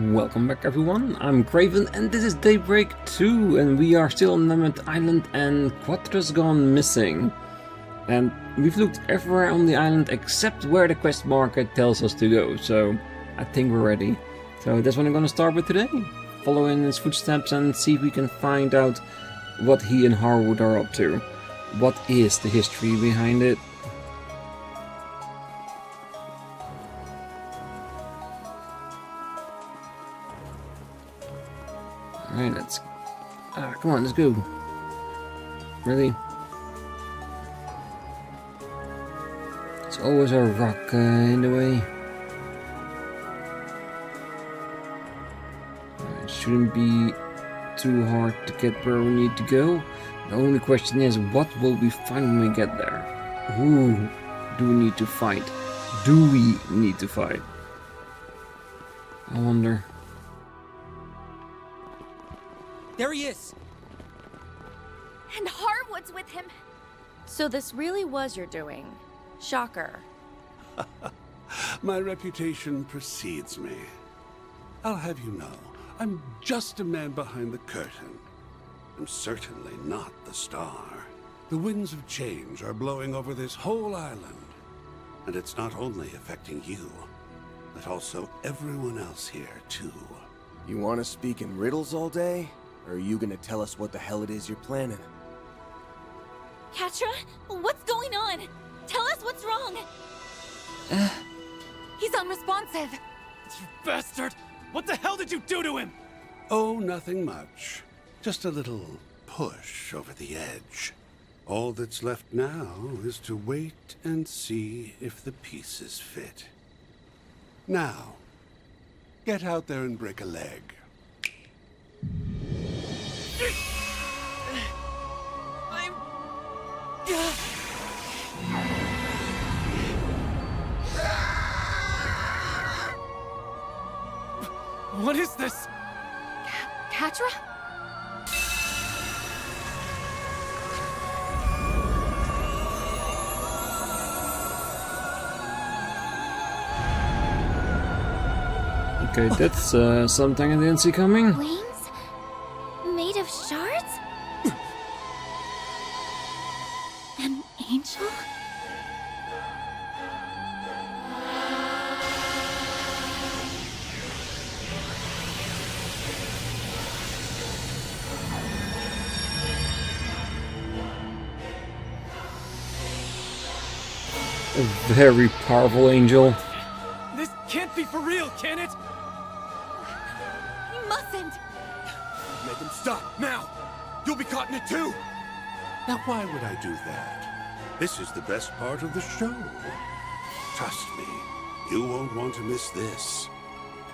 Welcome back everyone, I'm Craven and this is Daybreak 2 and we are still on Nevercraven Island and Quatre's gone missing. And we've looked everywhere on the island except where the quest marker tells us to go, so I think we're ready. So that's what I'm gonna start with today. Follow in his footsteps and see if we can find out what he and Harwood are up to. What is the history behind it? Alright, let's... come on, let's go. Really? There's always a rock in the way. It shouldn't be too hard to get where we need to go. The only question is, what will we find when we get there? Who do we need to fight? Do we need to fight? I wonder. There he is! And Harwood's with him. So this really was your doing. Shocker. My reputation precedes me. I'll have you know, I'm just a man behind the curtain. I'm certainly not the star. The winds of change are blowing over this whole island. And it's not only affecting you, but also everyone else here, too. You want to speak in riddles all day? Or are you gonna tell us what the hell it is you're planning? Quatre, what's going on? Tell us what's wrong. He's unresponsive. You bastard! What the hell did you do to him? Oh, nothing much. Just a little push over the edge. All that's left now is to wait and see if the pieces fit. Now, get out there and break a leg. What is this? Quatre? Okay, that's something I didn't see coming. Wings? Made of shards? An angel? A very powerful angel. This can't be for real, can it? You mustn't! Make him stop, now! You'll be caught in it too! Now, why would I do that? This is the best part of the show. Trust me, you won't want to miss this.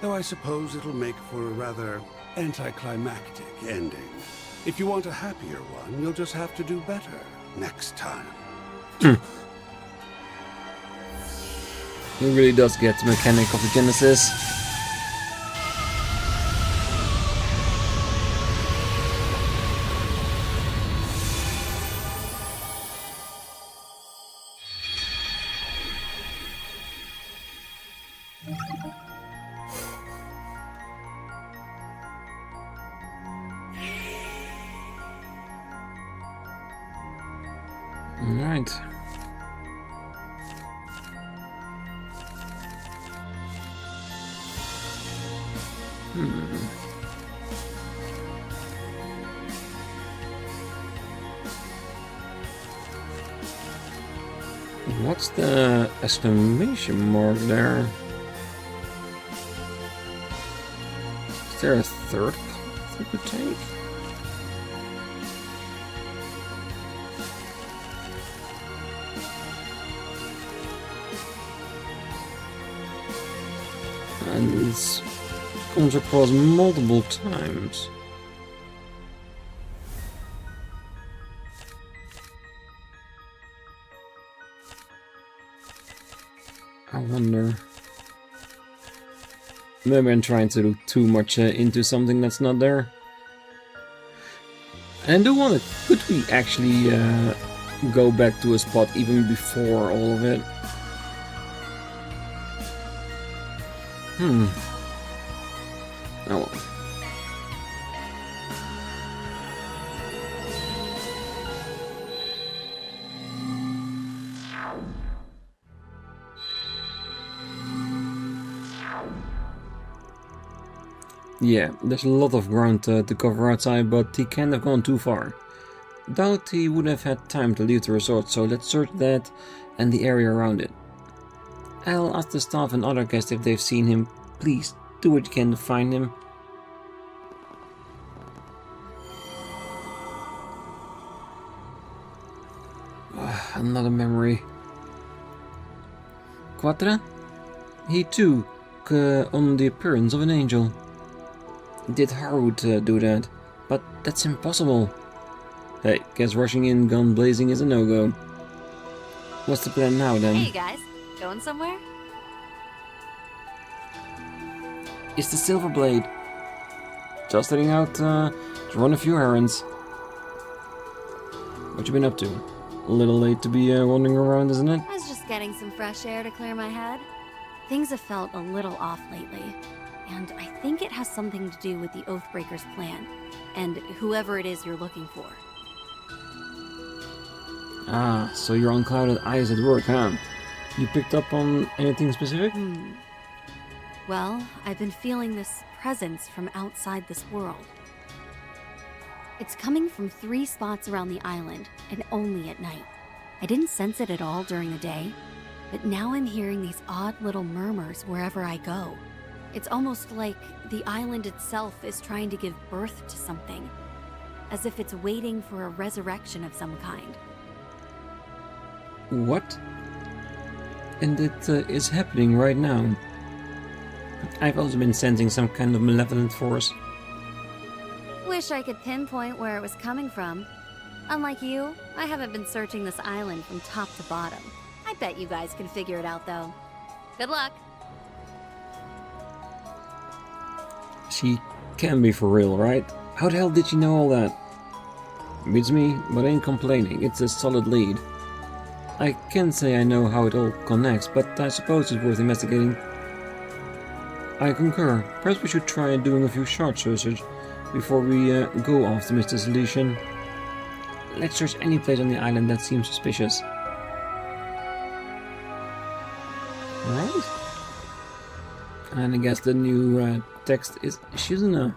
Though I suppose it'll make for a rather anticlimactic ending. If you want a happier one, you'll just have to do better next time. He really does get the mechanic of the Genesis. Alright. What's the exclamation mark there? Is there a third path we could take? And this comes across multiple times. I wonder. Maybe I'm trying to look too much into something that's not there. And I do wonder, could we actually go back to a spot even before all of it? Oh well. Yeah, there's a lot of ground to cover outside, but he can't have gone too far. Doubt he would have had time to leave the resort, so let's search that and the area around it. I'll ask the staff and other guests if they've seen him. Please, do what you can to find him. Another memory. Quatre? He too took on the appearance of an angel. Did Harwood do that? But that's impossible. Hey, guess rushing in gun blazing is a no-go. What's the plan now then? Hey guys, going somewhere? It's the Silver Blade. Just heading out to run a few errands. What you been up to? A little late to be wandering around, isn't it? I was just getting some fresh air to clear my head. Things have felt a little off lately, and I think it has something to do with the Oathbreaker's plan, and whoever it is you're looking for. Ah, so your unclouded eyes at work, huh? You picked up on anything specific? Well, I've been feeling this presence from outside this world. It's coming from 3 spots around the island, and only at night. I didn't sense it at all during the day, but now I'm hearing these odd little murmurs wherever I go. It's almost like the island itself is trying to give birth to something, as if it's waiting for a resurrection of some kind. What? And it is happening right now. I've also been sensing some kind of malevolent force. Wish I could pinpoint where it was coming from. Unlike you, I haven't been searching this island from top to bottom. I bet you guys can figure it out, though. Good luck. She can be for real, right? How the hell did she know all that? Beats me, but I ain't complaining. It's a solid lead. I can't say I know how it all connects, but I suppose it's worth investigating. I concur. Perhaps we should try doing a few short searches before we go after Mr. Solution. Let's search any place on the island that seems suspicious. Alright. And I guess the new text is Shizuna.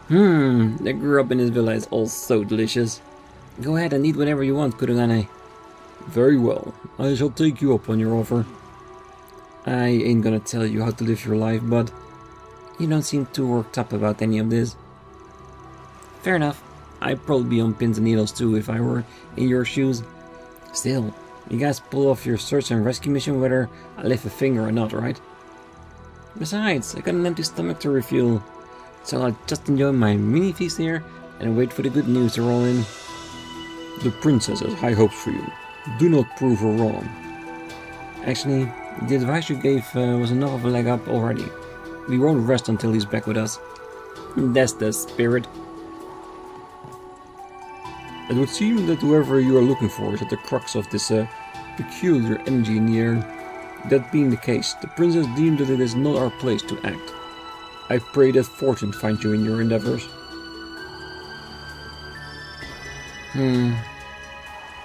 They grew up in this villa is all so delicious. Go ahead and eat whatever you want, Kurugane. Very well, I shall take you up on your offer. I ain't gonna tell you how to live your life, but you don't seem too worked up about any of this. Fair enough. I'd probably be on pins and needles too if I were in your shoes. Still, you guys pull off your search and rescue mission whether I lift a finger or not, right? Besides, I got an empty stomach to refuel, so I'll just enjoy my mini feast here and wait for the good news to roll in. The princess has high hopes for you. Do not prove her wrong. Actually, the advice you gave was enough of a leg up already. We won't rest until he's back with us. That's the spirit. It would seem that whoever you are looking for is at the crux of this peculiar energy in the air. That being the case, the princess deemed that it is not our place to act. I pray that fortune finds you in your endeavors.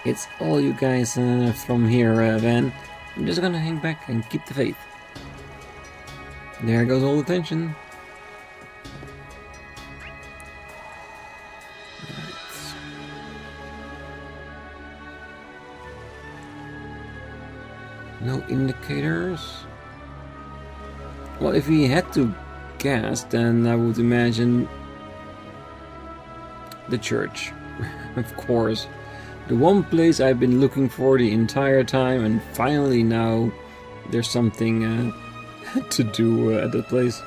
It's all you guys from here, Van. I'm just gonna hang back and keep the faith. There goes all the tension. No indicators. Well, if we had to guess, then I would imagine the church. Of course. The one place I've been looking for the entire time, and finally now there's something to do at that place.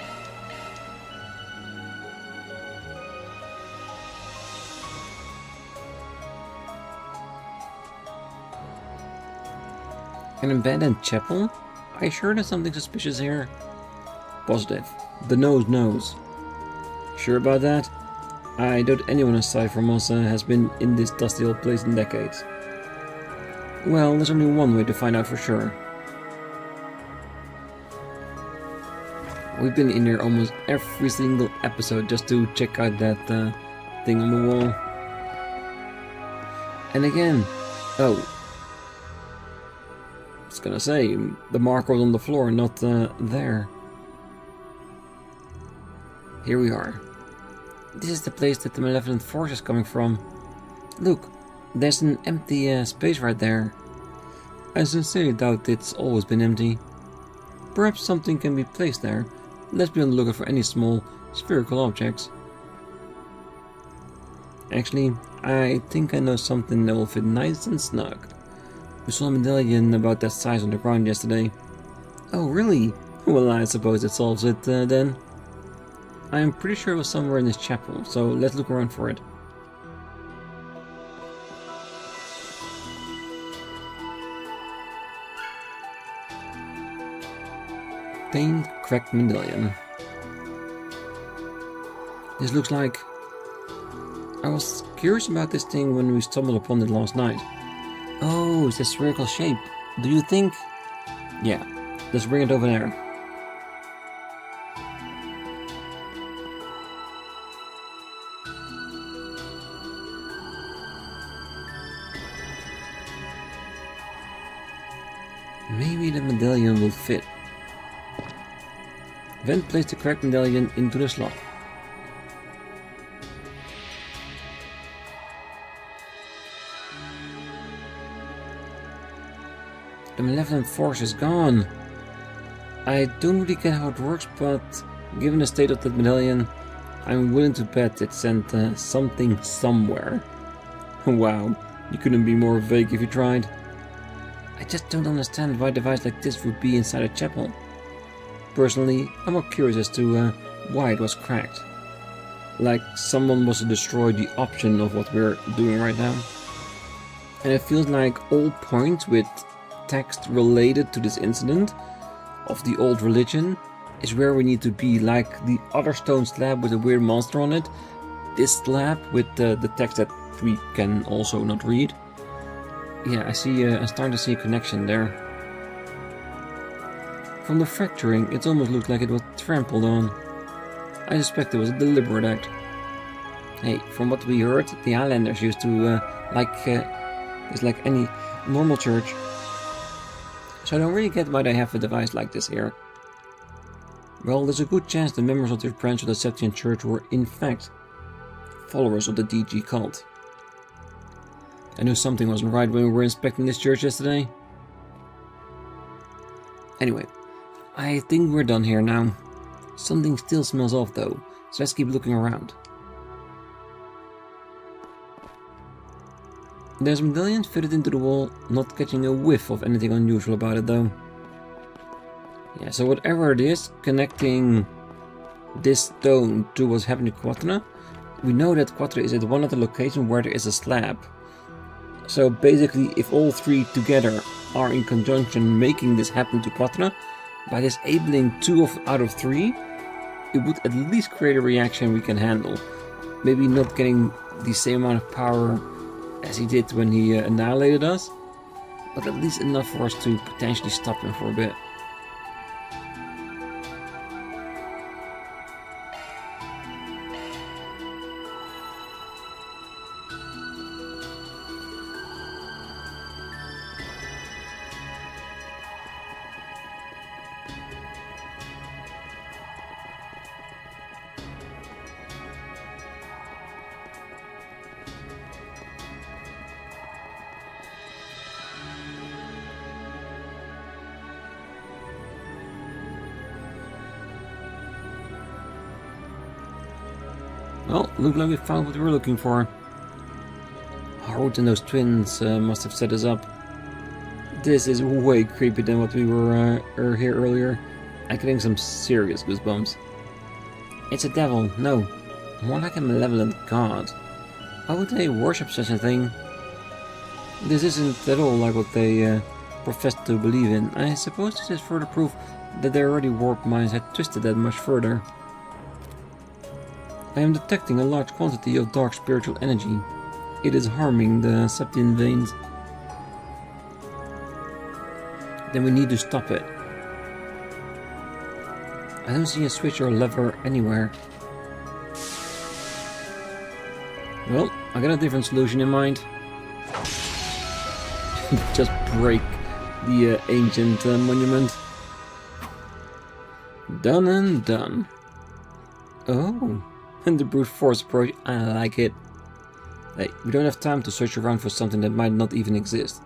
An abandoned chapel? Are you sure there's something suspicious here? Positive. The nose knows. Sure about that? I doubt anyone aside from us has been in this dusty old place in decades. Well, there's only one way to find out for sure. We've been in here almost every single episode just to check out that thing on the wall. And again, oh, I was gonna say, the marker was on the floor, not there. Here we are. This is the place that the malevolent force is coming from. Look, there's an empty space right there. I sincerely doubt it's always been empty. Perhaps something can be placed there. Let's be on the lookout for any small spherical objects. Actually, I think I know something that will fit nice and snug. We saw a medallion about that size on the ground yesterday. Oh, really? Well, I suppose it solves it then. I am pretty sure it was somewhere in this chapel, so let's look around for it. Stained, cracked medallion. This looks like... I was curious about this thing when we stumbled upon it last night. Oh, it's a spherical shape. Do you think... Yeah, let's bring it over there. Maybe the medallion will fit. Then place the cracked medallion into the slot. The malevolent force is gone. I don't really get how it works, but given the state of that medallion, I'm willing to bet it sent something somewhere. Wow, you couldn't be more vague if you tried. I just don't understand why a device like this would be inside a chapel. Personally, I'm more curious as to why it was cracked. Like someone must have destroyed the option of what we're doing right now. And it feels like all points with text related to this incident of the old religion is where we need to be, like the other stone slab with a weird monster on it, this slab with the text that we can also not read. Yeah, I'm starting to see a connection there. From the fracturing, it almost looked like it was trampled on. I suspect it was a deliberate act. Hey, from what we heard, the islanders used to it's like any normal church. So I don't really get why they have a device like this here. Well, there's a good chance the members of this branch of the Septian church were in fact followers of the DG cult. I knew something wasn't right when we were inspecting this church yesterday. Anyway, I think we're done here now. Something still smells off though, so let's keep looking around. There's a medallion fitted into the wall, not catching a whiff of anything unusual about it though. Yeah, so whatever it is, connecting this stone to what's happening to Quatre, we know that Quatre is at one other location where there is a slab. So basically, if all three together are in conjunction making this happen to Quatre, by disabling 2 out of 3, it would at least create a reaction we can handle. Maybe not getting the same amount of power as he did when he annihilated us, but at least enough for us to potentially stop him for a bit. Well, looked like we found what we were looking for. Harold and those twins must have set us up. This is way creepier than what we were here earlier. I'm getting some serious goosebumps. It's a devil, no. More like a malevolent god. Why would they worship such a thing? This isn't at all like what they profess to believe in. I suppose this is further proof that their already warped minds had twisted that much further. I am detecting a large quantity of dark spiritual energy. It is harming the Septian veins. then we need to stop it. I don't see a switch or lever anywhere. Well, I got a different solution in mind. Just break the ancient monument. Done and done. Oh, and the brute force approach, I like it. Hey, we don't have time to search around for something that might not even exist.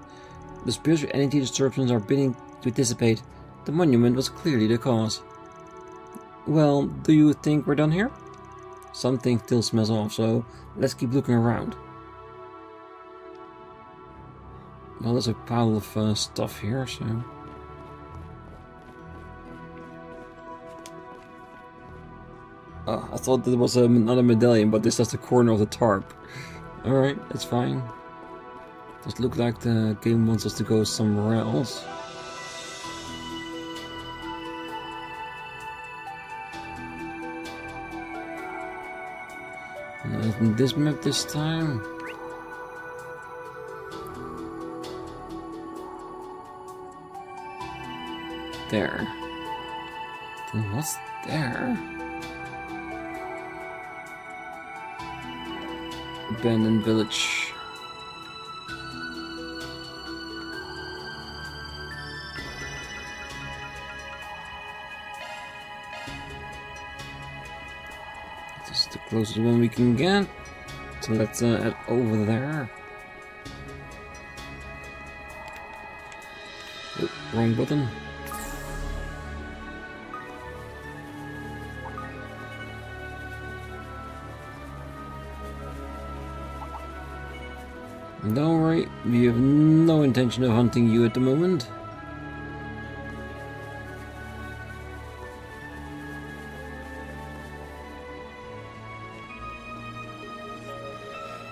The spiritual energy disruptions are beginning to dissipate. The monument was clearly the cause. Well, do you think we're done here? Something still smells off, so let's keep looking around. Well, there's a pile of stuff here, so... Oh, I thought that was another medallion, but this is the corner of the tarp. Alright, that's fine. Does look like the game wants us to go somewhere else. Not this map this time. There. Then what's there? Abandoned village. This is the closest one we can get. So let's head over there. Oh, wrong button. Don't worry, we have no intention of hunting you at the moment.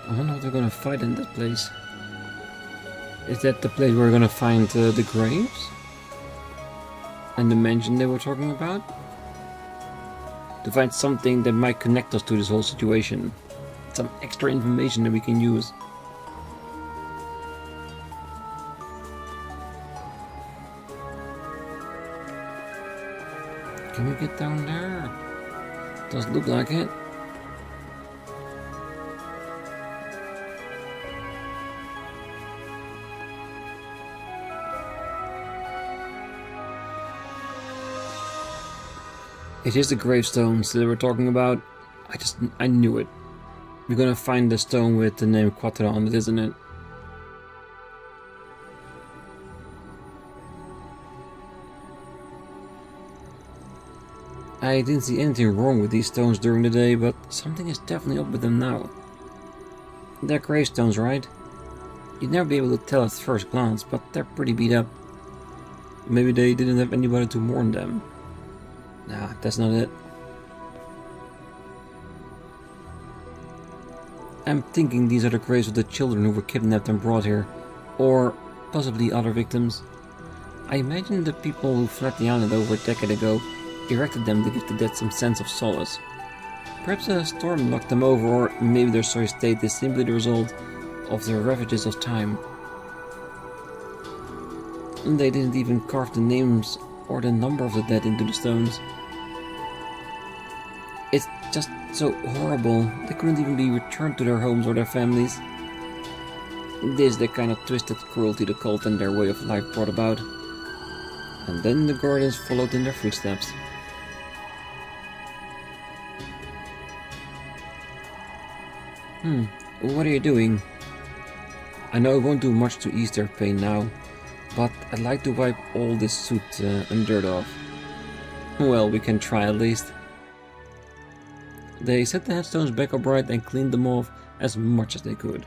I wonder what we're gonna find in that place. Is that the place where we're gonna find the graves? And the mansion they were talking about? To find something that might connect us to this whole situation. Some extra information that we can use. Can we get down there? Does look like it. It is the gravestones that we're talking about. I knew it. We're gonna find the stone with the name Quatre on it, isn't it? I didn't see anything wrong with these stones during the day, but something is definitely up with them now. They're gravestones, right? You'd never be able to tell at first glance, but they're pretty beat up. Maybe they didn't have anybody to mourn them. Nah, that's not it. I'm thinking these are the graves of the children who were kidnapped and brought here, or possibly other victims. I imagine the people who fled the island over a decade ago erected them to give the dead some sense of solace. Perhaps a storm knocked them over, or maybe their sorry state is simply the result of the ravages of time. And they didn't even carve the names or the number of the dead into the stones. It's just so horrible. They couldn't even be returned to their homes or their families. This is the kind of twisted cruelty the cult and their way of life brought about. And then the guardians followed in their footsteps. What are you doing? I know it won't do much to ease their pain now, but I'd like to wipe all this soot and dirt off. Well, we can try at least. They set the headstones back upright and cleaned them off as much as they could.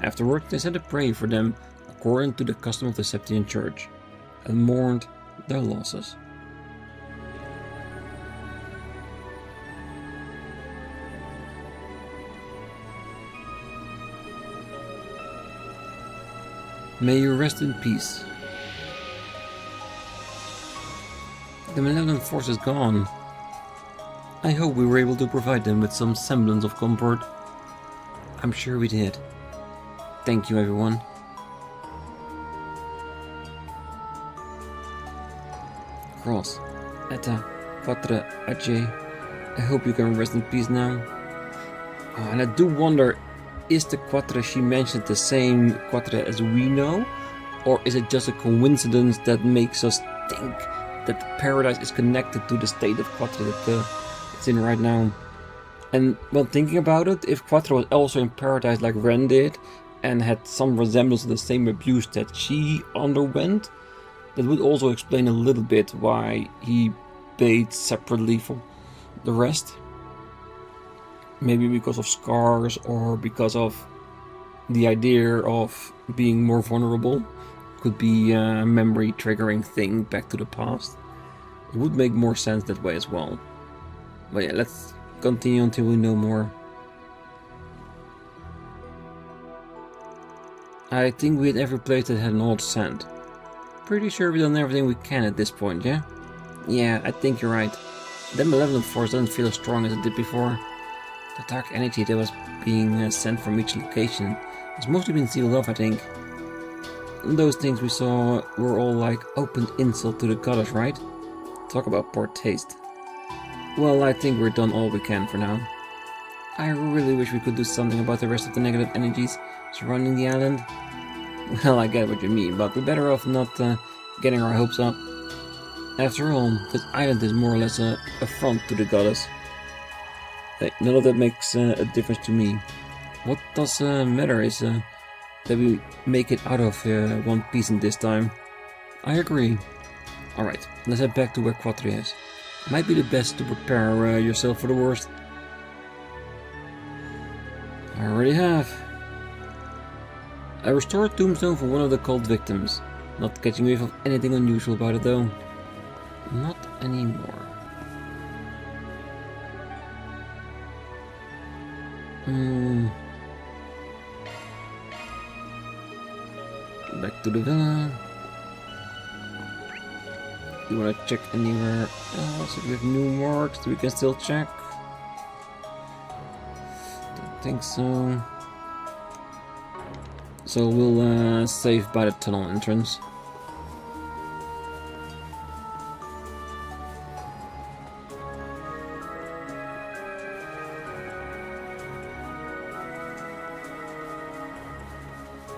Afterward, they said a prayer for them according to the custom of the Septian church, and mourned their losses. May you rest in peace. The malevolent force is gone. I hope we were able to provide them with some semblance of comfort. I'm sure we did. Thank you, everyone. Cross. Etta. Quatre. Ajay. I hope you can rest in peace now. Oh, and I do wonder, is the Quatre she mentioned the same Quatre as we know? Or is it just a coincidence that makes us think that the paradise is connected to the state of Quatre that it's in right now? And when thinking about it, if Quatre was also in paradise like Ren did, and had some resemblance to the same abuse that she underwent, that would also explain a little bit why he bathed separately from the rest. Maybe because of scars, or because of the idea of being more vulnerable. Could be a memory triggering thing back to the past. It would make more sense that way as well. But yeah, let's continue until we know more. I think we had every place that had an old scent. Pretty sure we've done everything we can at this point, yeah? Yeah, I think you're right. The malevolent force doesn't feel as strong as it did before. The dark energy that was being sent from each location has mostly been sealed off, I think. Those things we saw were all like open insult to the goddess, right? Talk about poor taste. Well, I think we're done all we can for now. I really wish we could do something about the rest of the negative energies surrounding the island. Well, I get what you mean, but we're better off not getting our hopes up. After all, this island is more or less a affront to the goddess. Hey, none of that makes a difference to me. What does matter is that we make it out of one piece in this time. I agree. Alright, let's head back to where Quatre is. Might be the best to prepare yourself for the worst. I already have. I restored Tombstone for one of the cult victims. Not catching wave of anything unusual about it though. Not anymore. Back to the villa. You wanna check anywhere else? If we have new marks, we can still check. Don't think so. So we'll save by the tunnel entrance.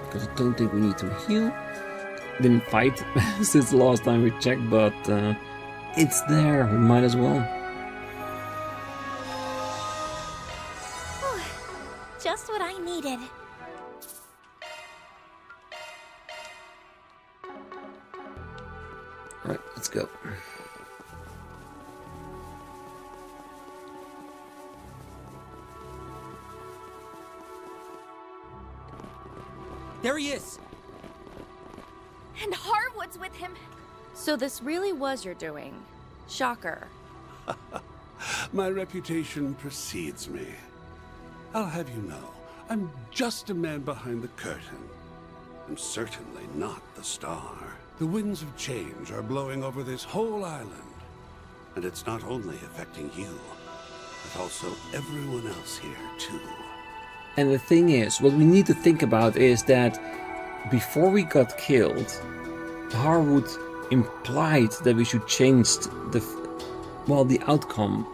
Because I don't think we need to heal. Didn't fight since the last time we checked, but it's there. We might as well. Just what I needed. Alright, let's go. There he is! And Harwood's with him. So this really was your doing. Shocker. My reputation precedes me. I'll have you know, I'm just a man behind the curtain. I'm certainly not the star. The winds of change are blowing over this whole island. And it's not only affecting you, but also everyone else here, too. And the thing is, what we need to think about is that before we got killed, Harwood implied that we should change the outcome.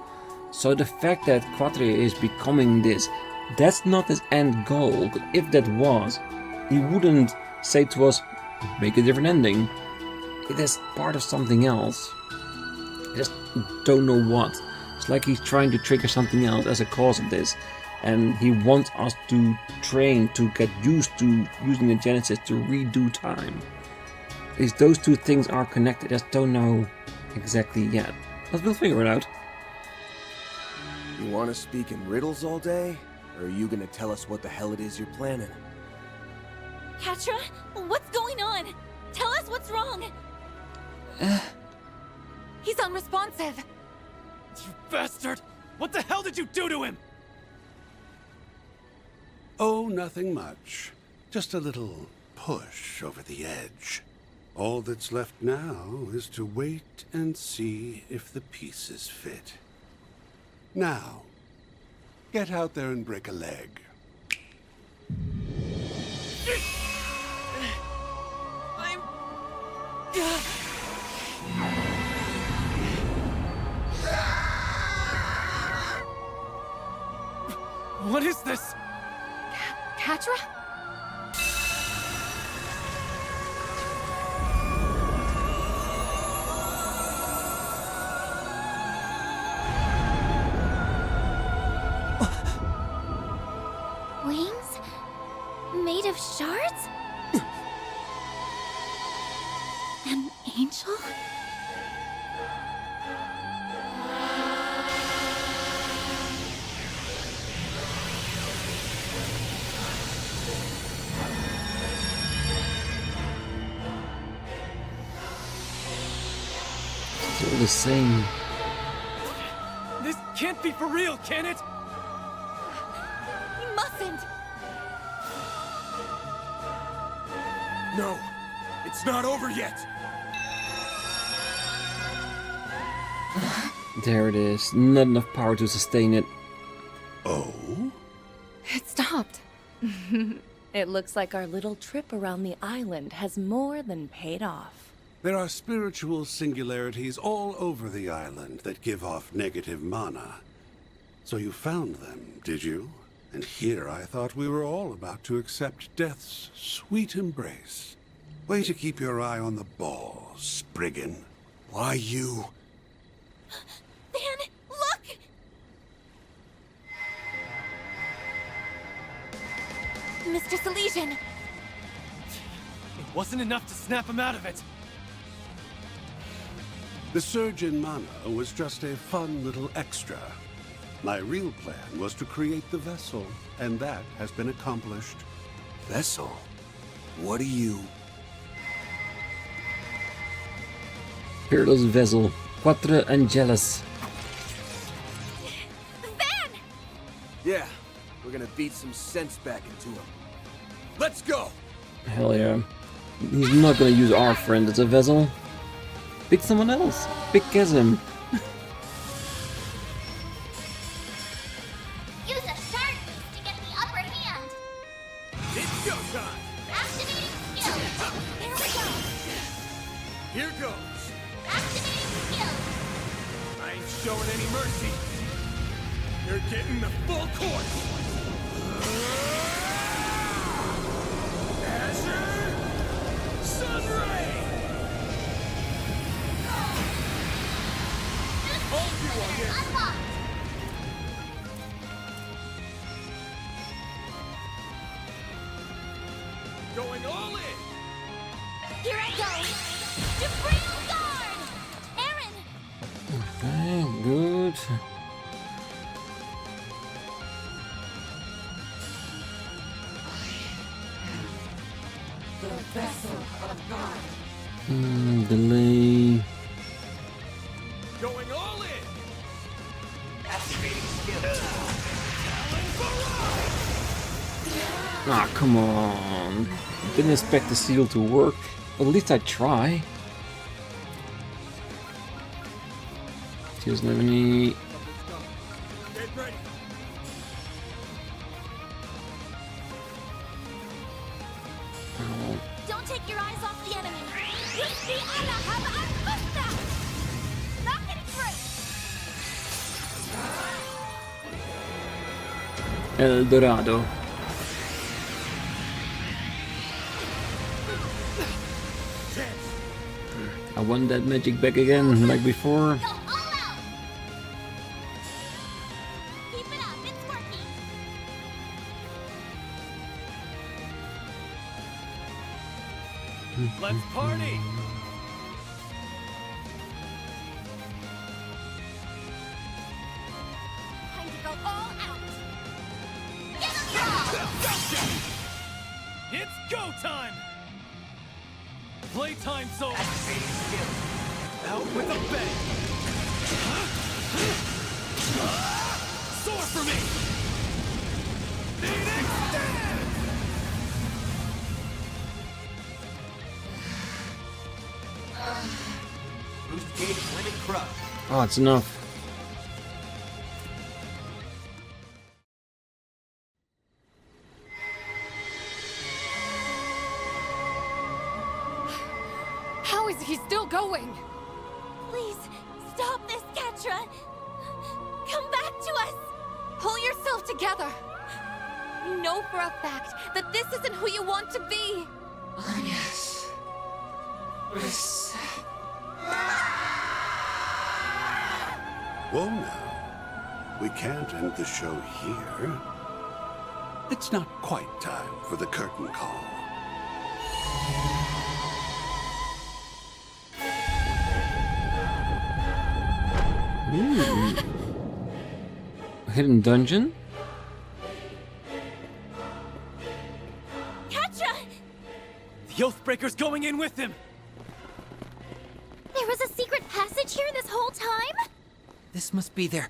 So the fact that Quatre is becoming this, that's not his end goal. If that was, he wouldn't say to us, make a different ending. It is part of something else. I just don't know what. It's like he's trying to trigger something else as a cause of this. And he wants us to train, to get used to using the Genesis to redo time. If those two things are connected, I just don't know exactly yet. But we'll figure it out. You want to speak in riddles all day? Or are you gonna tell us what the hell it is you're planning? Quatre, what's going on? Tell us what's wrong. He's unresponsive. You bastard! What the hell did you do to him? Oh, nothing much. Just a little push over the edge. All that's left now is to wait and see if the pieces fit. Now, get out there and break a leg. is this? Quatre? Wings? Made of shards? An angel? It's all the same. This can't be for real, can it? You mustn't! No, it's not over yet. There it is. Not enough power to sustain it. Oh? It stopped. It looks like our little trip around the island has more than paid off. There are spiritual singularities all over the island that give off negative mana. So you found them, did you? And here I thought we were all about to accept death's sweet embrace. Way to keep your eye on the ball, spriggan. Why you? Van, look! Mr. Salision! It wasn't enough to snap him out of it. The surge in mana was just a fun little extra. My real plan was to create the vessel, and that has been accomplished. Vessel? What are you? Peerless vessel. Quatre Angeles. Van! Yeah, we're gonna beat some sense back into him. Let's go! Hell yeah. He's not gonna use our friend as a vessel. Pick someone else. Pick Chasm. Use a shard boost to get the upper hand! It's go time! Activating skill! There we go! Here goes! Activating skill! I ain't showing any mercy. You're getting the full course! Azure Sunray! Hold you on this! Unlocked! Going all in! Here I go! Supreme Guard! Aaron! Okay, good. Delay. Going all in! Ah, come on. Didn't expect the seal to work. At least I try. She doesn't have any. Get ready! Oh, Don't take your eyes off the enemy! Use the Ana have Armata! Not getting through! El Dorado. I want that magic back again, like before. Go all out! Keep it up, it's working! Let's party! Time to go all out! Get up, girl! It's go time! Playtime's over! Out with a bang! Soar for me! Phoenix Dance! Boost gauge limit crushed. Oh, it's enough. How is he still going? Please, stop this, Quatre! Come back to us! Pull yourself together. You know for a fact that this isn't who you want to be. Yes. Whoa now. We can't end the show here. It's not quite time for the curtain call. Ooh. Hidden dungeon? Quatre! The Oathbreaker's going in with him! There was a secret passage here this whole time? This must be their...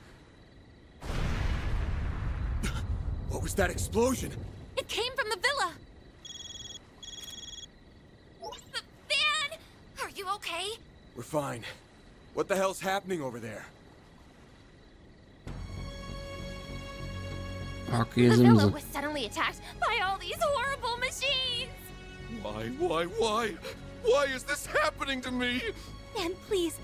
What was that explosion? It came from the villa. Van! Are you okay? We're fine. What the hell's happening over there? The Archaisms. villa was suddenly attacked by all these horrible machines! Why is this happening to me? Van, please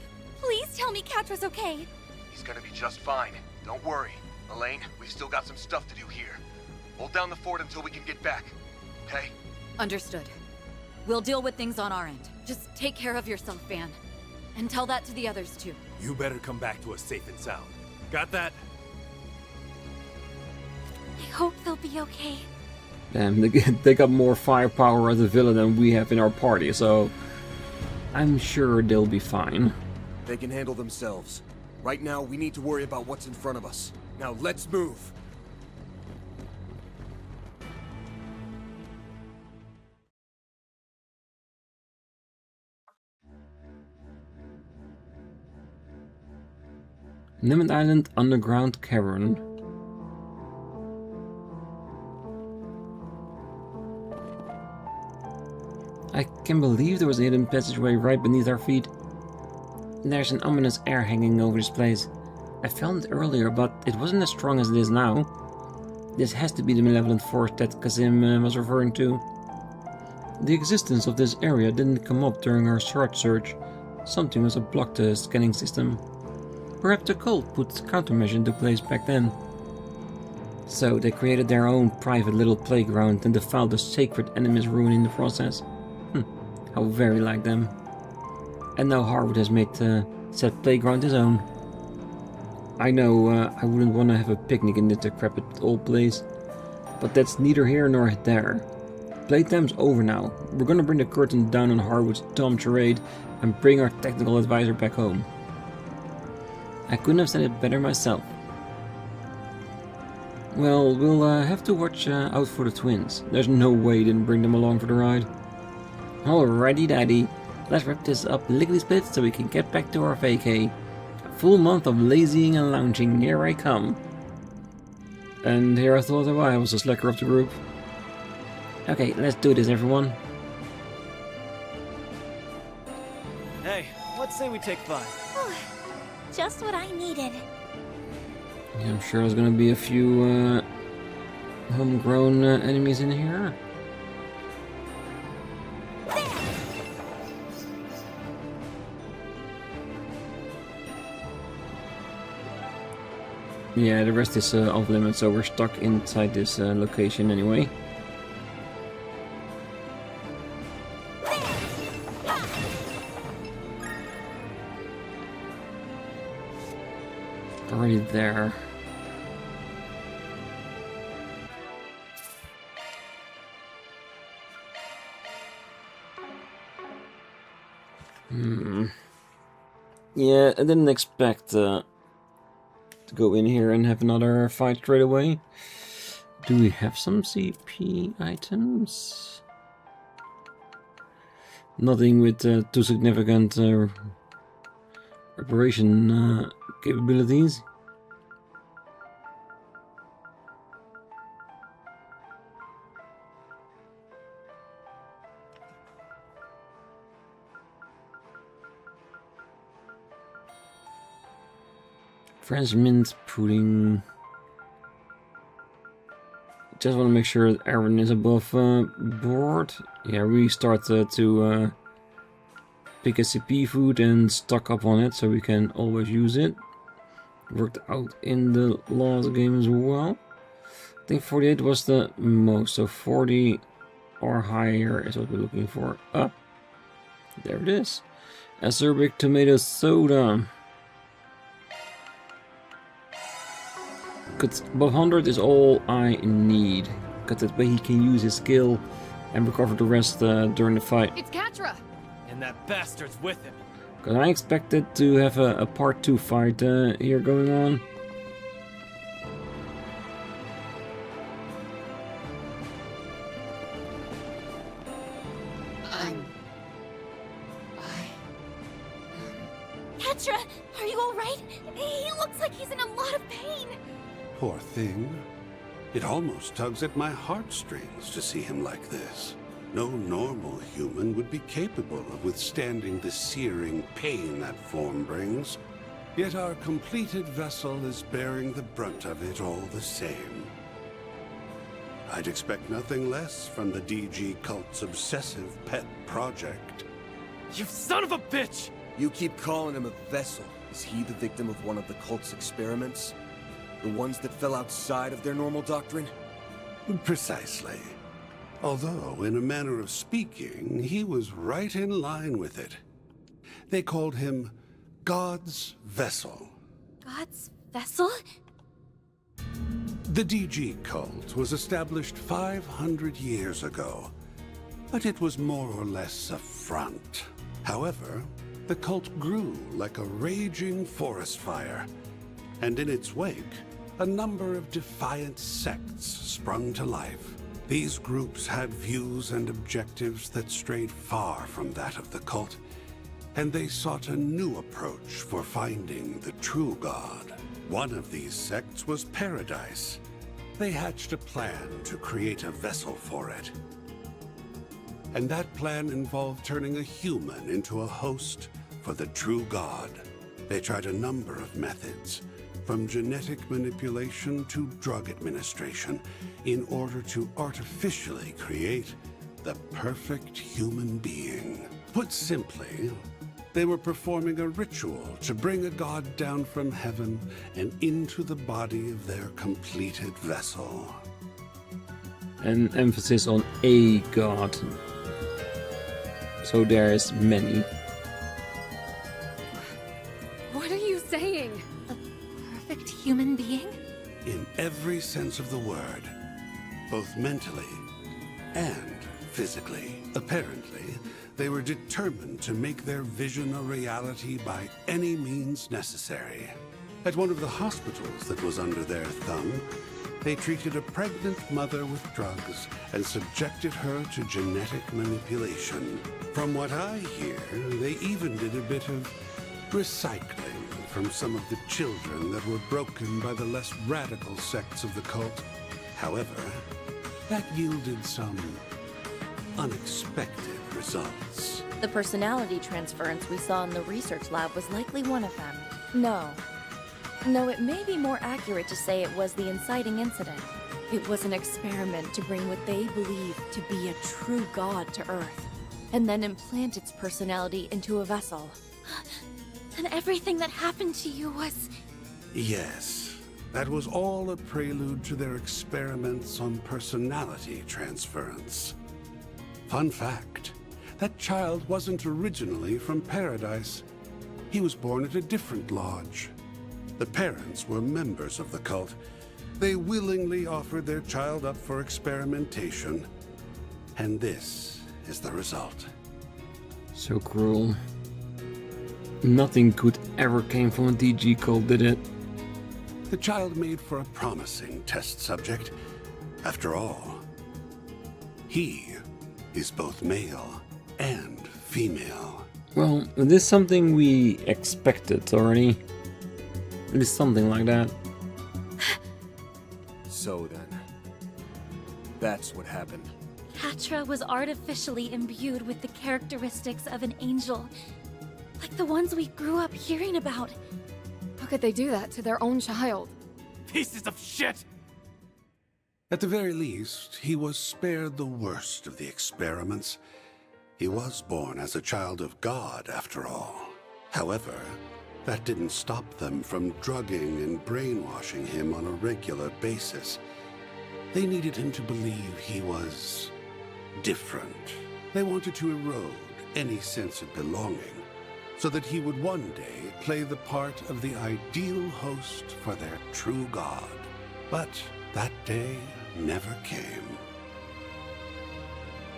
tell me Quatre's okay. He's gonna be just fine. Don't worry. Elaine, we've still got some stuff to do here. Hold down the fort until we can get back. Okay? Understood. We'll deal with things on our end. Just take care of yourself, Van. And tell that to the others, too. You better come back to us safe and sound. Got that? I hope they'll be okay. Damn, they got more firepower as a villain than we have in our party, so I'm sure they'll be fine. They can handle themselves. Right now, we need to worry about what's in front of us. Now, let's move! Limit Island Underground Cavern. I can believe there was a hidden passageway right beneath our feet. There's an ominous air hanging over this place. I found it earlier, but it wasn't as strong as it is now. This has to be the malevolent force that Kazim was referring to. The existence of this area didn't come up during our short search. Something must have blocked the scanning system. Perhaps the cult put countermeasures into place back then. So they created their own private little playground and defiled the sacred enemy's ruin in the process. How very like them. And now Harwood has made said playground his own. I know I wouldn't want to have a picnic in this decrepit old place, but that's neither here nor there. Playtime's over now. We're gonna bring the curtain down on Harwood's dumb charade and bring our technical advisor back home. I couldn't have said it better myself. Well, we'll have to watch out for the twins. There's no way you didn't bring them along for the ride. Alrighty daddy, let's wrap this up lickety-split so we can get back to our vacay. A full month of lazying and lounging, here I come. And here I thought that I was the slacker of the group. Okay, let's do this everyone. Hey, let's say we take 5. Just what I needed. Yeah, I'm sure there's gonna be a few homegrown enemies in here. Yeah, the rest is off limits, so we're stuck inside this location anyway. Already there. Yeah, I didn't expect to go in here and have another fight straight away. Do we have some CP items? Nothing with too significant reparation capabilities. French mint pudding. Just want to make sure that Aaron is above board. Yeah, we start to pick a CP food and stock up on it so we can always use it. Worked out in the last game as well. I think 48 was the most, so 40 or higher is what we're looking for. Ah, there it is. Acerbic tomato soda. Because above 100 is all I need. Because that way he can use his skill and recover the rest during the fight. It's Quatre! And that bastard's with him. Because I expected to have a part 2 fight here going on. Quatre, are you alright? He looks like he's in a lot of pain. Poor thing. It almost tugs at my heartstrings to see him like this. No normal human would be capable of withstanding the searing pain that form brings. Yet our completed vessel is bearing the brunt of it all the same. I'd expect nothing less from the DG cult's obsessive pet project. You son of a bitch! You keep calling him a vessel. Is he the victim of one of the cult's experiments? The ones that fell outside of their normal doctrine? Precisely. Although, in a manner of speaking, he was right in line with it. They called him God's Vessel. God's vessel? The DG cult was established 500 years ago, but it was more or less a front. However, the cult grew like a raging forest fire, and in its wake, a number of defiant sects sprung to life. These groups had views and objectives that strayed far from that of the cult, and they sought a new approach for finding the true God. One of these sects was Paradise. They hatched a plan to create a vessel for it. And that plan involved turning a human into a host for the true God. They tried a number of methods, from genetic manipulation to drug administration, in order to artificially create the perfect human being. Put simply, they were performing a ritual to bring a god down from heaven and into the body of their completed vessel. An emphasis on a god. So there's many. What are you saying? Perfect human being? In every sense of the word, both mentally and physically. Apparently, they were determined to make their vision a reality by any means necessary. At one of the hospitals that was under their thumb, they treated a pregnant mother with drugs and subjected her to genetic manipulation. From what I hear, they even did a bit of recycling from some of the children that were broken by the less radical sects of the cult. However, that yielded some unexpected results. The personality transference we saw in the research lab was likely one of them. No, it may be more accurate to say it was the inciting incident. It was an experiment to bring what they believed to be a true god to Earth, and then implant its personality into a vessel. And everything that happened to you was... Yes, that was all a prelude to their experiments on personality transference. Fun fact, that child wasn't originally from Paradise. He was born at a different lodge. The parents were members of the cult. They willingly offered their child up for experimentation. And this is the result. So cruel. Nothing good ever came from a DG cult, did it? The child made for a promising test subject. After all, he is both male and female. Well, this is something we expected already. It is something like that. So then, that's what happened. Quatre was artificially imbued with the characteristics of an angel, like the ones we grew up hearing about. How could they do that to their own child? Pieces of shit! At the very least, he was spared the worst of the experiments. He was born as a child of God, after all. However, that didn't stop them from drugging and brainwashing him on a regular basis. They needed him to believe he was different. They wanted to erode any sense of belonging, so that he would one day play the part of the ideal host for their true god. But that day never came.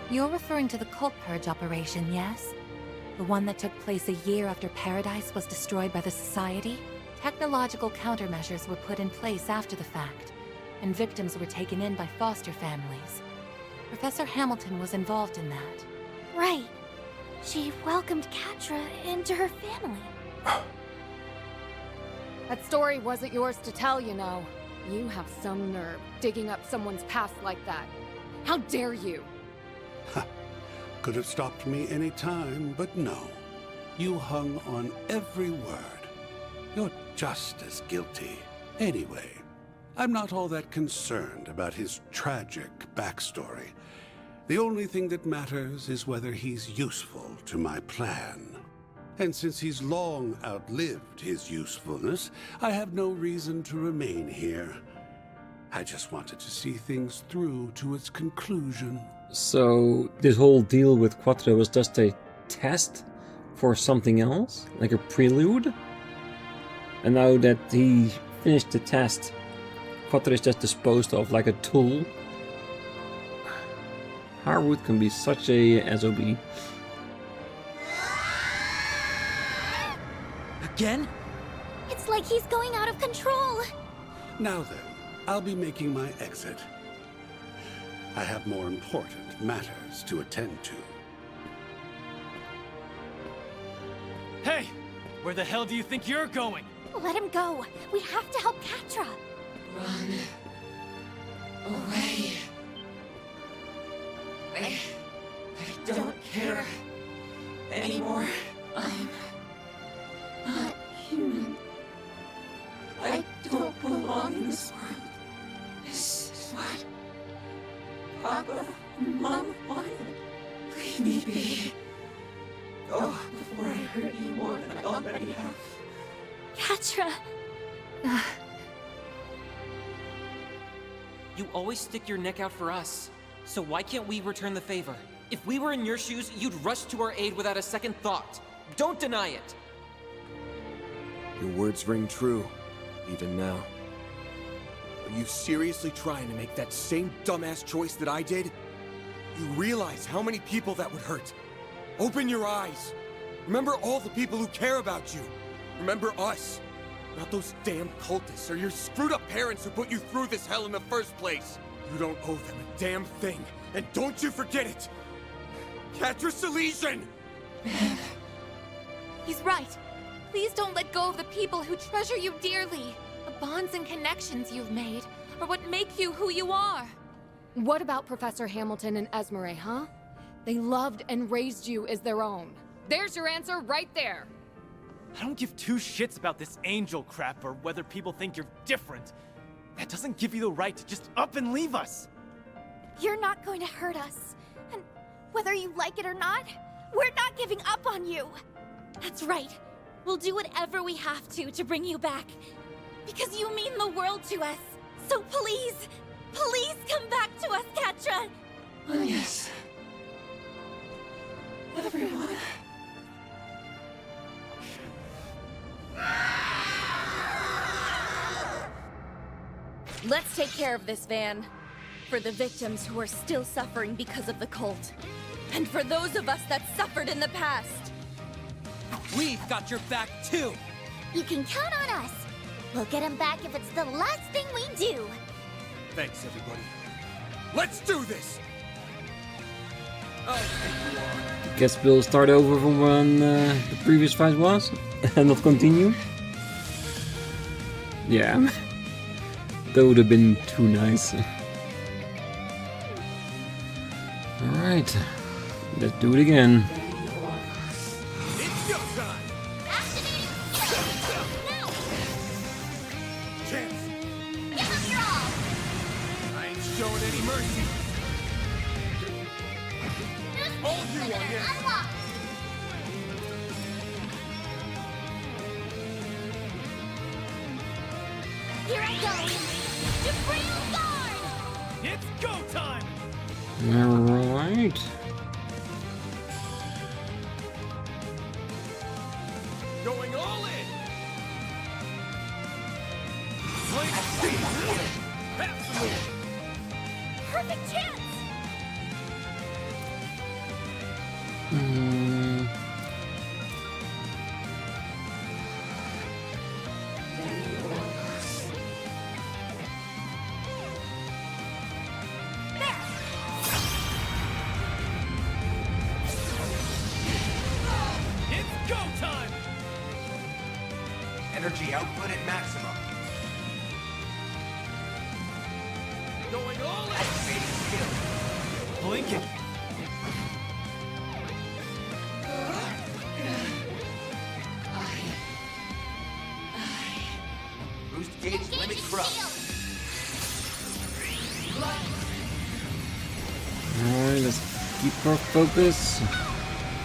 You're referring to the cult purge operation, yes? The one that took place a year after Paradise was destroyed by the Society? Technological countermeasures were put in place after the fact, and victims were taken in by foster families. Professor Hamilton was involved in that. Right. She welcomed Quatre into her family. That story wasn't yours to tell, you know. You have some nerve, digging up someone's past like that. How dare you? Could have stopped me any time, but no. You hung on every word. You're just as guilty. Anyway, I'm not all that concerned about his tragic backstory. The only thing that matters is whether he's useful to my plan. And since he's long outlived his usefulness, I have no reason to remain here. I just wanted to see things through to its conclusion. So this whole deal with Quatre was just a test for something else? Like a prelude? And now that he finished the test, Quatre is just disposed of like a tool? Harwood can be such a SOB. Again? It's like he's going out of control. Now then, I'll be making my exit. I have more important matters to attend to. Hey! Where the hell do you think you're going? Let him go. We have to help Quatre. Run away. I don't care anymore. I'm not human. I don't belong in this world. This is what Papa and Mama wanted. Leave me be. Oh, before I hurt you more than I already have. Quatre. You always stick your neck out for us. So why can't we return the favor? If we were in your shoes, you'd rush to our aid without a second thought. Don't deny it. Your words ring true, even now. Are you seriously trying to make that same dumbass choice that I did? You realize how many people that would hurt. Open your eyes. Remember all the people who care about you. Remember us. Not those damn cultists or your screwed up parents who put you through this hell in the first place. You don't owe them a damn thing. And don't you forget it. Quatre Salision! He's right. Please don't let go of the people who treasure you dearly. The bonds and connections you've made are what make you who you are. What about Professor Hamilton and Esmeralda, huh? They loved and raised you as their own. There's your answer right there. I don't give two shits about this angel crap or whether people think you're different. That doesn't give you the right to just up and leave us. You're not going to hurt us. And whether you like it or not, we're not giving up on you. That's right. We'll do whatever we have to bring you back. Because you mean the world to us. So please, please come back to us, Quatre. Oh, yes. Everyone. Let's take care of this, Van. For the victims who are still suffering because of the cult. And for those of us that suffered in the past. We've got your back, too! You can count on us. We'll get him back if it's the last thing we do. Thanks, everybody. Let's do this! Guess we'll start over from when the previous fight was and not continue. Yeah, that would have been too nice. Alright, let's do it again. It's your time! Now! Chance! Give him your all! I ain't showing any mercy! All you want is... Unlock! Here I go! Supreme Guard! It's go time! Alright. Going all in! Perfect chance! It's go time! Energy output at maximum. Going all in! Activating skill. Blinking. Boost gauge limit crushed. Alright, let's keep our focus.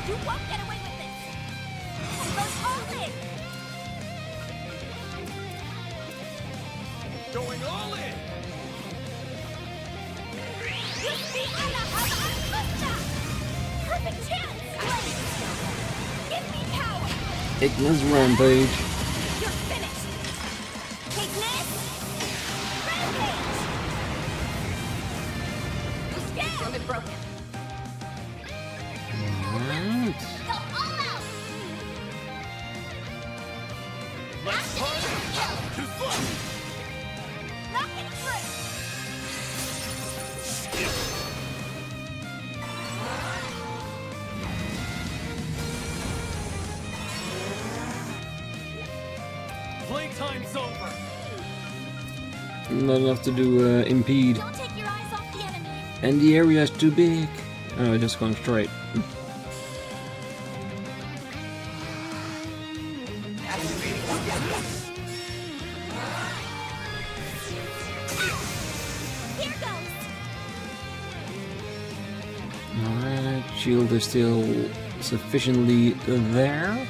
You won't get away with this! Goes all in! Going all in! Use the Almata! Perfect chance! Give me power! Agnès rampage. You're finished! Agnès! Rampage! Boost limit broken. Alright. Go all out! Let's party! Too slow! Knock it through! Playtime's over! Not enough to do impede. Don't take your eyes off the enemy! And the area is too big. Oh, just going straight. Activating skill. Here goes! Alright, shield is still sufficiently there.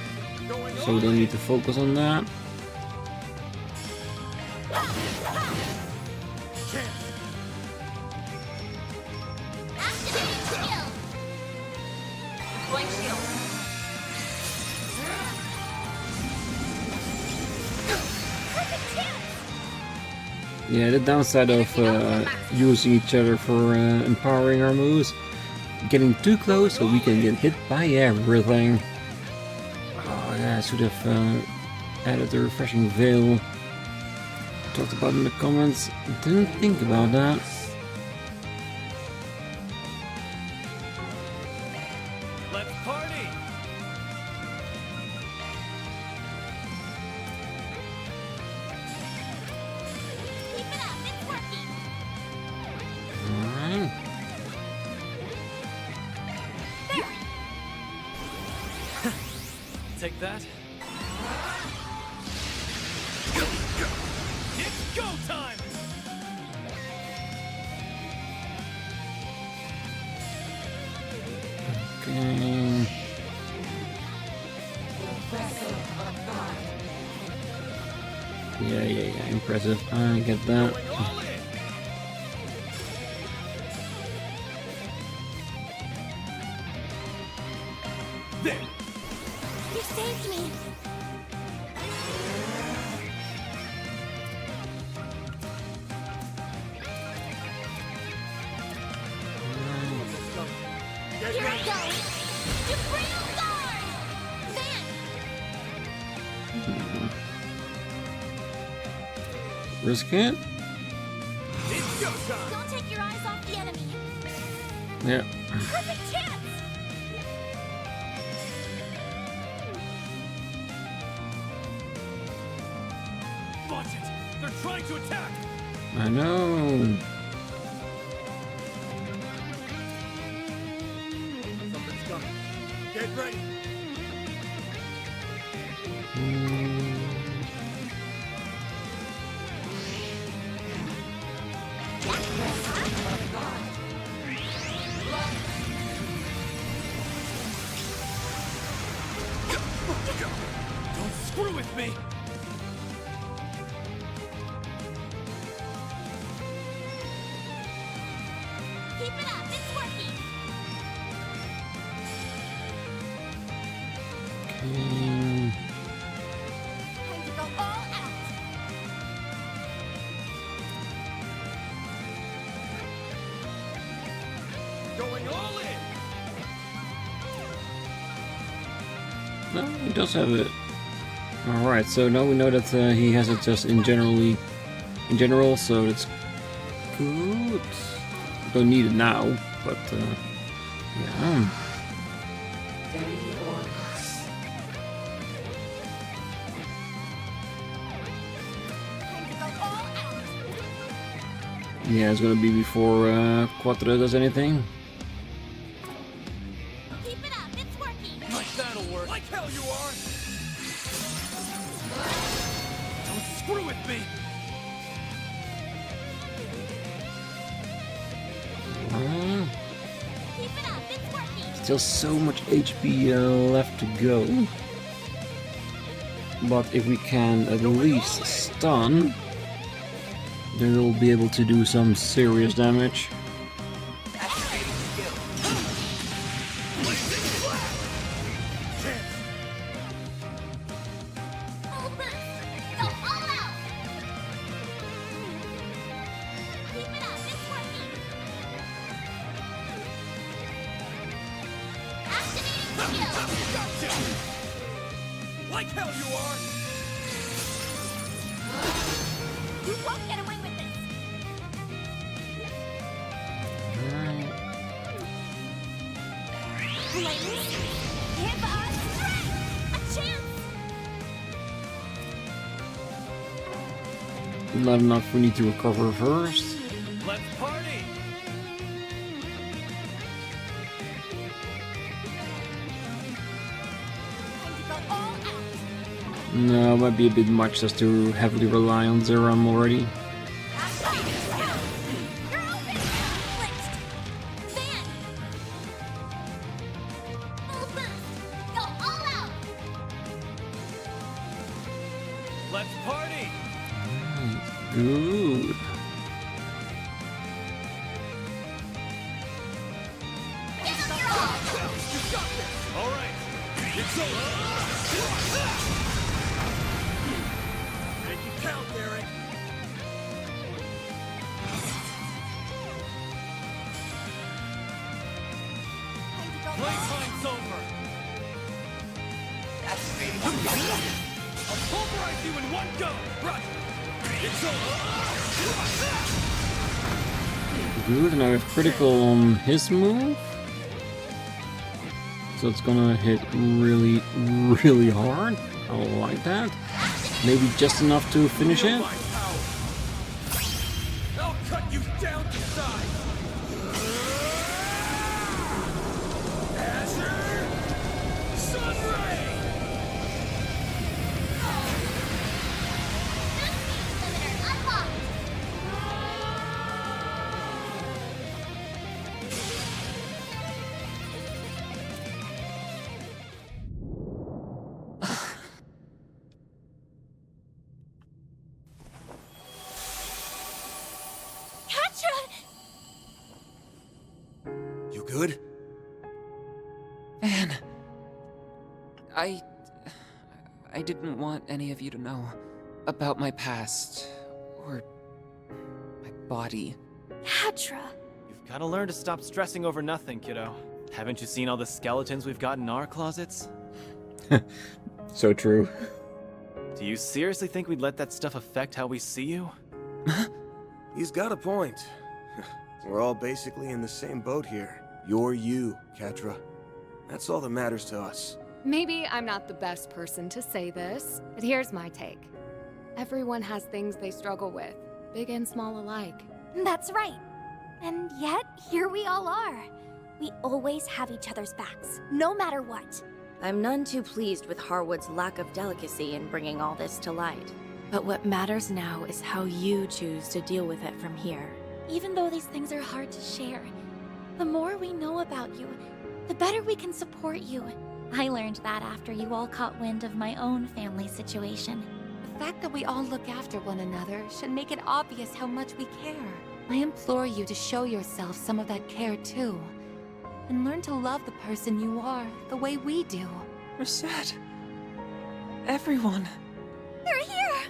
So we don't need to focus on that. Activating skill! Deploying shield. Perfect chance! Yeah, the downside of using each other for empowering our moves, getting too close so we can get hit by everything. Oh yeah, I should have added the refreshing veil. Talked about in the comments. Didn't think about that. Let's party! Keep it up, it's working! Alright. Take that. It's go time! Okay. Yeah, impressive. I get that. Going all in! There! You saved me! Here I go! Supreme Guard! Then! Risk it? It's go time! Don't take your eyes off the enemy! Yeah. Perfect chance! Watch it! They're trying to attack! I know. Something's coming. Get ready. Don't screw with me! Keep it up, it's working! Time to go all out! Going all in! No, he does have it. Alright, so now we know that he has it just in general, so that's good. Don't need it now, but yeah. Yeah, it's gonna be before Quatre does anything. Keep it up, it's working! Like that'll work. Like hell you are! Don't screw with me! Keep it up, it's working! Still so much HP left to go. But if we can at least stun, then we'll be able to do some serious damage. Like hell you are! You won't get away with this! Flames, give us strength! A chance! Not enough, we need to recover first. Let's party! No, it might be a bit much just to heavily rely on Zeram already. Let's party! Good. Alright, it's over! Make it count, Eric! Playtime's over! I'll pulverize you in one go! Right! It's over! Good, and I have critical on his move. So it's gonna hit really, really hard. I like that. Maybe just enough to finish it. I'll cut you down to size! Azure Sunray! You good? Man, I didn't want any of you to know about my past or my body. Quatre! You've gotta learn to stop stressing over nothing, kiddo. Haven't you seen all the skeletons we've got in our closets? So true. Do you seriously think we'd let that stuff affect how we see you? He's got a point. We're all basically in the same boat here. You're you, Quatre. That's all that matters to us. Maybe I'm not the best person to say this, but here's my take. Everyone has things they struggle with, big and small alike. That's right. And yet, here we all are. We always have each other's backs, no matter what. I'm none too pleased with Harwood's lack of delicacy in bringing all this to light. But what matters now is how you choose to deal with it from here. Even though these things are hard to share, the more we know about you, the better we can support you. I learned that after you all caught wind of my own family situation. The fact that we all look after one another should make it obvious how much we care. I implore you to show yourself some of that care too. And learn to love the person you are the way we do. Reset. Everyone. They're here!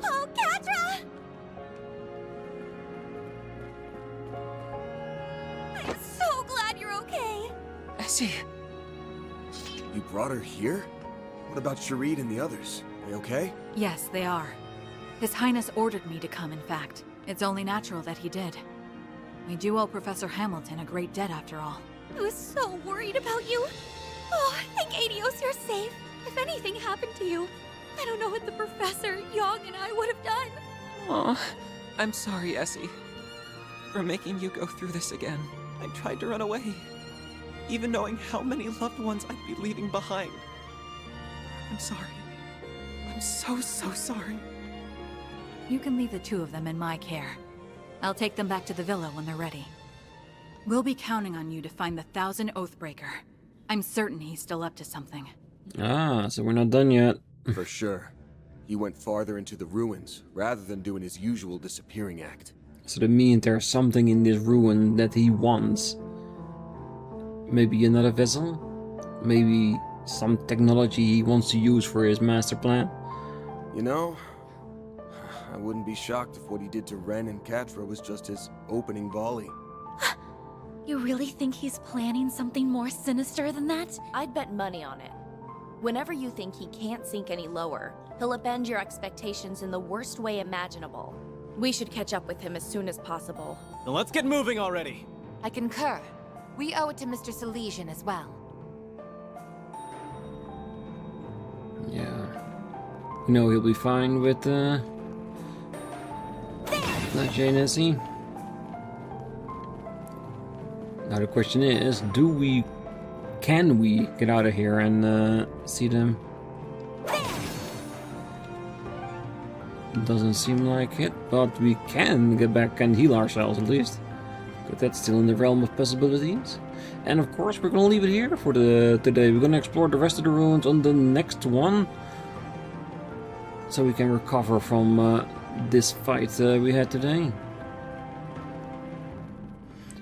Oh, Quatre! I'm so glad you're okay. Essie. You brought her here? What about Sharid and the others? They okay? Yes, they are. His Highness ordered me to come, in fact. It's only natural that he did. We do owe Professor Hamilton a great debt after all. I was so worried about you. Oh, thank Adios you're safe. If anything happened to you, I don't know what the Professor, Yong, and I would have done. Aw, I'm sorry, Essie. For making you go through this again. I tried to run away. Even knowing how many loved ones I'd be leaving behind. I'm sorry. I'm so sorry. You can leave the two of them in my care. I'll take them back to the villa when they're ready. We'll be counting on you to find the 1,000 Oathbreaker. I'm certain he's still up to something. Ah, so we're not done yet. For sure. He went farther into the ruins, rather than doing his usual disappearing act. So that means there's something in this ruin that he wants. Maybe another vessel? Maybe some technology he wants to use for his master plan? You know, I wouldn't be shocked if what he did to Ren and Quatre was just his opening volley. You really think he's planning something more sinister than that? I'd bet money on it. Whenever you think he can't sink any lower, he'll upend your expectations in the worst way imaginable. We should catch up with him as soon as possible. Then let's get moving already. I concur. We owe it to Mr. Salision as well. Yeah. You know he'll be fine with, not Jane, is he? Now the question is, can we get out of here and see them? Doesn't seem like it, but we can get back and heal ourselves at least. But that's still in the realm of possibilities. And of course we're gonna leave it here for today. We're gonna explore the rest of the ruins on the next one. So we can recover from this fight we had today.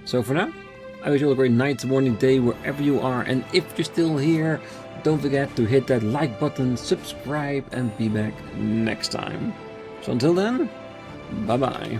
So for now, I wish you all a great night, morning, day, wherever you are. And if you're still here, don't forget to hit that like button, subscribe, and be back next time. So until then, bye-bye.